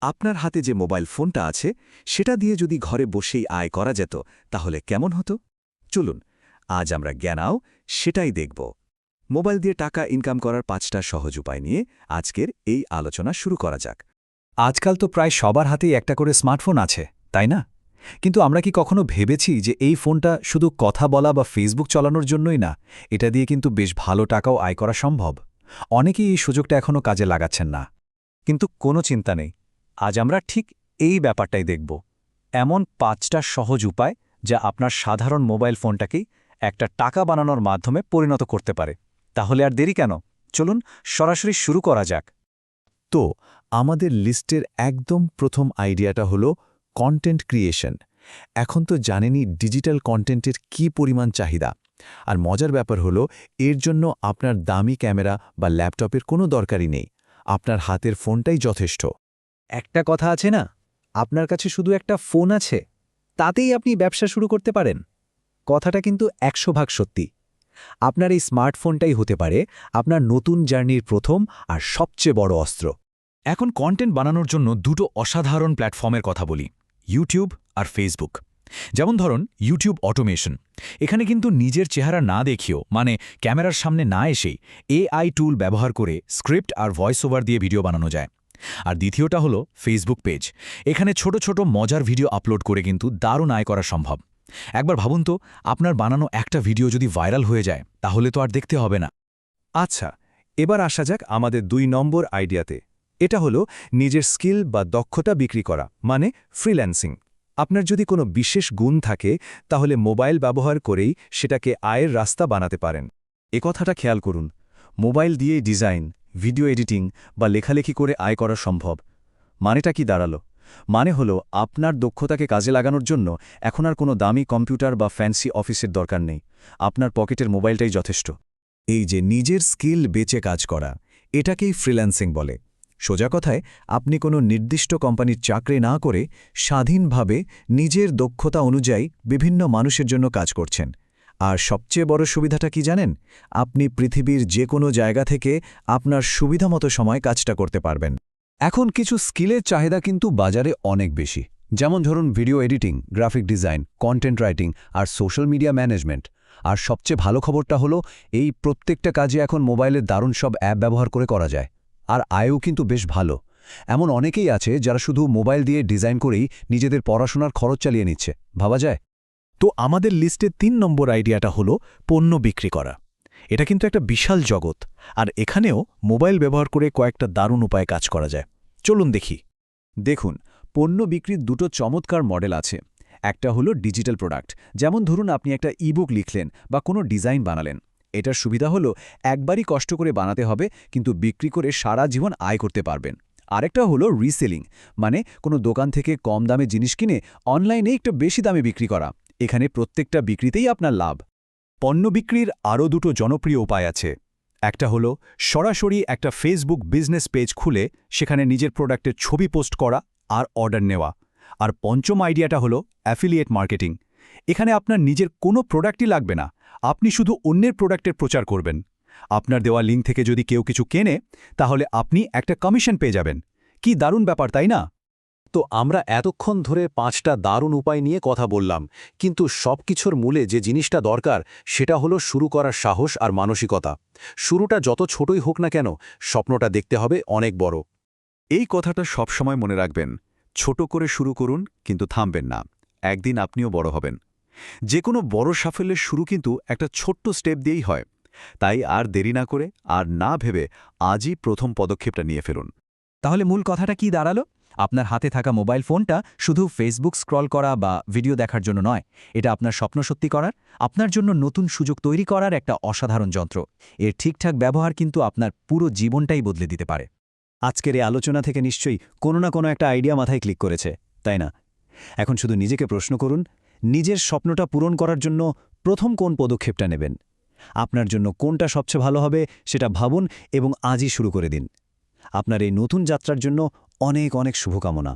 আপনার হাতে যে মোবাইল ফোনটা আছে সেটা দিয়ে যদি ঘরে বসেই আয় করা যেত তাহলে কেমন হতো? চলুন আজ আমরা জ্ঞানাও সেটাই দেখব। মোবাইল দিয়ে টাকা ইনকাম করার 5টা সহজ উপায় নিয়ে আজকের এই আলোচনা শুরু করা যাক। আজকাল তো প্রায় সবার হাতেই একটা করে স্মার্টফোন আছে, তাই না? কিন্তু আমরা কি কখনো ভেবেছি যে এই ফোনটা শুধু কথা বলা বা ফেসবুক চালানোর জন্যই না, এটা দিয়ে কিন্তু বেশ ভালো টাকাও আয় করা সম্ভব? অনেকেই এই সুযোগটা এখনও কাজে লাগাচ্ছেন না। কিন্তু কোনো চিন্তা নেই, আজ আমরা ঠিক এই ব্যাপারটাই দেখব। এমন 5টা সহজ উপায় যা আপনার সাধারণ মোবাইল ফোনটাকেই একটা টাকা বানানোর মাধ্যমে পরিণত করতে পারে। তাহলে আর দেরি কেন, চলুন সরাসরি শুরু করা যাক। তো আমাদের লিস্টের একদম প্রথম আইডিয়াটা হলো কন্টেন্ট ক্রিয়েশন। এখন তো জানেনই ডিজিটাল কন্টেন্টের কি পরিমাণ চাহিদা। আর মজার ব্যাপার হলো এর জন্য আপনার দামি ক্যামেরা বা ল্যাপটপের কোনো দরকারই নেই, আপনার হাতের ফোনটাই যথেষ্ট। একটা কথা আছে না, আপনার কাছে শুধু একটা ফোন আছে, তাতেই আপনি ব্যবসা শুরু করতে পারেন। কথাটা কিন্তু 100% সত্যি। আপনার এই স্মার্টফোনটাই হতে পারে আপনার নতুন জার্নির প্রথম আর সবচেয়ে বড় অস্ত্র। এখন কন্টেন্ট বানানোর জন্য দুটো অসাধারণ প্ল্যাটফর্মের কথা বলি, ইউটিউব আর ফেসবুক। যেমন ধরুন ইউটিউব অটোমেশন। এখানে কিন্তু নিজের চেহারা না দেখিয়েও, মানে ক্যামেরার সামনে না এসেই এআই টুল ব্যবহার করে স্ক্রিপ্ট আর ভয়েস ওভার দিয়ে ভিডিও বানানো যায়। আর দ্বিতীয়টা হলো ফেসবুক পেজ। এখানে ছোট ছোট মজার ভিডিও আপলোড করে কিন্তু দারুণ আয় করা সম্ভব। একবার ভাবুন তো, আপনার বানানো একটা ভিডিও যদি ভাইরাল হয়ে যায় তাহলে তো আর দেখতে হবে না। আচ্ছা, এবার আসা যাক আমাদের 2 নম্বর আইডিয়াতে। এটা হলো নিজের স্কিল বা দক্ষতা বিক্রি করা, মানে ফ্রিল্যান্সিং। আপনার যদি কোনো বিশেষ গুণ থাকে তাহলে মোবাইল ব্যবহার করেই সেটাকে আয়ের রাস্তা বানাতে পারেন। এ কথাটা খেয়াল করুন, মোবাইল দিয়েই ডিজাইন, ভিডিও এডিটিং বা লেখালেখি করে আয় করা সম্ভব। মানেটা কি দাঁড়ালো? মানে হলো আপনার দক্ষতাকে কাজে লাগানোর জন্য এখন আর কোনো দামি কম্পিউটার বা ফ্যান্সি অফিসের দরকার নেই, আপনার পকেটের মোবাইলটাই যথেষ্ট। এই যে নিজের স্কিল বেচে কাজ করা, এটাকেই ফ্রিল্যান্সিং বলে। সোজা কথায় আপনি কোনো নির্দিষ্ট কোম্পানির চাকরি না করে স্বাধীনভাবে নিজের দক্ষতা অনুযায়ী বিভিন্ন মানুষের জন্য কাজ করছেন। আর সবচেয়ে বড় সুবিধাটা কি জানেন? আপনি পৃথিবীর যে কোনো জায়গা থেকে আপনার সুবিধামতো সময় কাজটা করতে পারবেন। এখন কিছু স্কিলের চাহিদা কিন্তু বাজারে অনেক বেশি, যেমন ধরুন video editing, graphic design, content writing আর সোশ্যাল মিডিয়া ম্যানেজমেন্ট। আর সবচেয়ে ভালো খবরটা হলো এই প্রত্যেকটা কাজে এখন মোবাইলের দারুণ সব অ্যাপ ব্যবহার করে করা যায়। আর আয়ও কিন্তু বেশ ভালো। এমন অনেকেই আছে যারা শুধু মোবাইল দিয়ে ডিজাইন করেই নিজেদের পড়াশোনার খরচ চালিয়ে নিচ্ছে, ভাবা যায়? তো আমাদের লিস্টে 3 নম্বর আইডিয়াটা হলো পণ্য বিক্রি করা। এটা কিন্তু একটা বিশাল জগৎ, আর এখানেও মোবাইল ব্যবহার করে কয়েকটা দারুণ উপায়ে কাজ করা যায়। চলুন দেখি। দেখুন, পণ্য বিক্রির দুটো চমৎকার মডেল আছে। একটা হলো ডিজিটাল প্রোডাক্ট, যেমন ধরুন আপনি একটা ইবুক লিখলেন বা কোনো ডিজাইন বানালেন। এটার সুবিধা হলো একবারই কষ্ট করে বানাতে হবে, কিন্তু বিক্রি করে সারা জীবন আয় করতে পারবেন। আরেকটা হলো রিসেলিং, মানে কোনো দোকান থেকে কম দামে জিনিস কিনে অনলাইনে একটু বেশি দামে বিক্রি করা। এখানে প্রত্যেকটা বিক্রিতেই আপনার লাভ। পণ্য বিক্রির আরও দুটো জনপ্রিয় উপায় আছে। একটা হলো সরাসরি একটা ফেসবুক বিজনেস পেজ খুলে সেখানে নিজের প্রোডাক্টের ছবি পোস্ট করা আর অর্ডার নেওয়া। আর পঞ্চম আইডিয়াটা হলো অ্যাফিলিয়েট মার্কেটিং। এখানে আপনার নিজের কোনো প্রোডাক্টই লাগবে না, আপনি শুধু অন্যের প্রোডাক্টের প্রচার করবেন। আপনার দেওয়া লিঙ্ক থেকে যদি কেউ কিছু কেনে তাহলে আপনি একটা কমিশন পেয়ে যাবেন। কি দারুণ ব্যাপার, তাই না? তো আমরা এতক্ষণ ধরে 5টা দারুণ উপায় নিয়ে কথা বললাম, কিন্তু সবকিছুর মূলে যে জিনিসটা দরকার সেটা হলো শুরু করার সাহস আর মানসিকতা। শুরুটা যত ছোটই হোক না কেন, স্বপ্নটা দেখতে হবে অনেক বড়। এই কথাটা সবসময় মনে রাখবেন। ছোট করে শুরু করুন, কিন্তু থামবেন না। একদিন আপনিও বড় হবেন। যে কোনো বড় সাফল্যের শুরু কিন্তু একটা ছোট্ট স্টেপ দিয়েই হয়। তাই আর দেরি না করে আর না ভেবে আজই প্রথম পদক্ষেপটা নিয়ে ফেলুন। তাহলে মূল কথাটা কি দাঁড়ালো? আপনার হাতে থাকা মোবাইল ফোনটা শুধু ফেসবুক স্ক্রল করা বা ভিডিও দেখার জন্য নয়, এটা আপনার স্বপ্ন সত্যি করার, আপনার জন্য নতুন সুযোগ তৈরি করার একটা অসাধারণ যন্ত্র। এর ঠিকঠাক ব্যবহার কিন্তু আপনার পুরো জীবনটাই বদলে দিতে পারে। আজকের এই আলোচনা থেকে নিশ্চয়ই কোনো না কোনো একটা আইডিয়া মাথায় ক্লিক করেছে, তাই না? এখন শুধু নিজেকে প্রশ্ন করুন, নিজের স্বপ্নটা পূরণ করার জন্য প্রথম কোন পদক্ষেপটা নেবেন? আপনার জন্য কোনটা সবচেয়ে ভালো হবে সেটা ভাবুন এবং আজই শুরু করে দিন। আপনার এই নতুন যাত্রার জন্য অনেক অনেক শুভকামনা।